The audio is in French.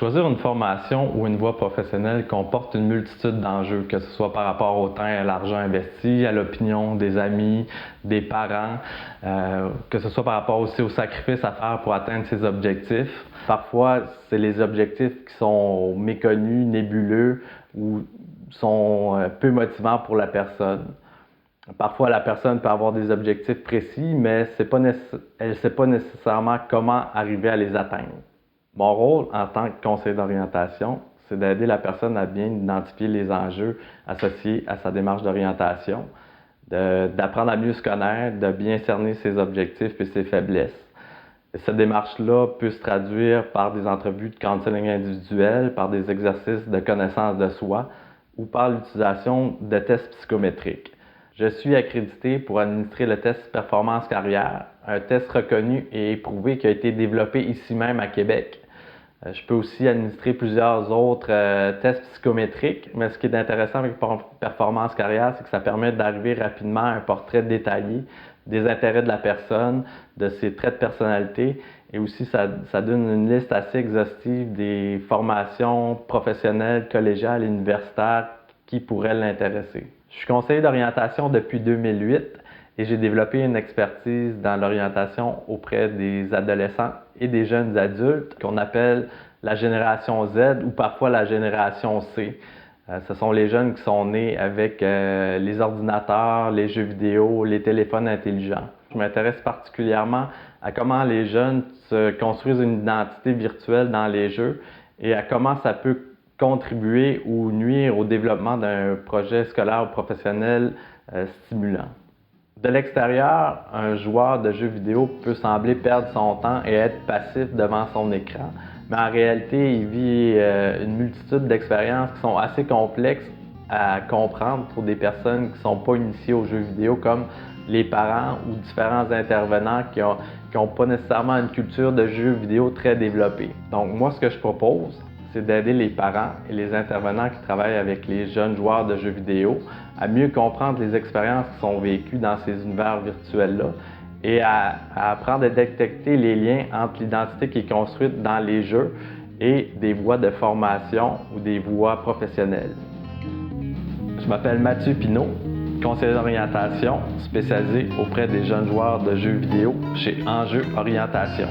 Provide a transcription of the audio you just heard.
Choisir une formation ou une voie professionnelle comporte une multitude d'enjeux, que ce soit par rapport au temps et à l'argent investi, à l'opinion des amis, des parents, que ce soit par rapport aussi aux sacrifices à faire pour atteindre ses objectifs. Parfois, c'est les objectifs qui sont méconnus, nébuleux ou sont peu motivants pour la personne. Parfois, la personne peut avoir des objectifs précis, mais elle ne sait pas nécessairement comment arriver à les atteindre. Mon rôle en tant que conseiller d'orientation, c'est d'aider la personne à bien identifier les enjeux associés à sa démarche d'orientation, d'apprendre à mieux se connaître, de bien cerner ses objectifs et ses faiblesses. Et cette démarche-là peut se traduire par des entrevues de counseling individuel, par des exercices de connaissance de soi ou par l'utilisation de tests psychométriques. Je suis accrédité pour administrer le test Performance Carrière, un test reconnu et éprouvé qui a été développé ici même à Québec. Je peux aussi administrer plusieurs autres tests psychométriques, mais ce qui est intéressant avec Performance Carrière, c'est que ça permet d'arriver rapidement à un portrait détaillé des intérêts de la personne, de ses traits de personnalité, et aussi ça donne une liste assez exhaustive des formations professionnelles, collégiales et universitaires qui pourraient l'intéresser. Je suis conseiller d'orientation depuis 2008 et j'ai développé une expertise dans l'orientation auprès des adolescents et des jeunes adultes qu'on appelle la génération Z ou parfois la génération C. Ce sont les jeunes qui sont nés avec les ordinateurs, les jeux vidéo, les téléphones intelligents. Je m'intéresse particulièrement à comment les jeunes se construisent une identité virtuelle dans les jeux et à comment ça peut contribuer ou nuire au développement d'un projet scolaire ou professionnel stimulant. De l'extérieur, un joueur de jeux vidéo peut sembler perdre son temps et être passif devant son écran, mais en réalité, il vit une multitude d'expériences qui sont assez complexes à comprendre pour des personnes qui ne sont pas initiées aux jeux vidéo, comme les parents ou différents intervenants qui n'ont pas nécessairement une culture de jeux vidéo très développée. Donc moi, ce que je propose, c'est d'aider les parents et les intervenants qui travaillent avec les jeunes joueurs de jeux vidéo à mieux comprendre les expériences qui sont vécues dans ces univers virtuels-là et à apprendre à détecter les liens entre l'identité qui est construite dans les jeux et des voies de formation ou des voies professionnelles. Je m'appelle Mathieu Pinault, conseiller d'orientation spécialisé auprès des jeunes joueurs de jeux vidéo chez Enjeu Orientation.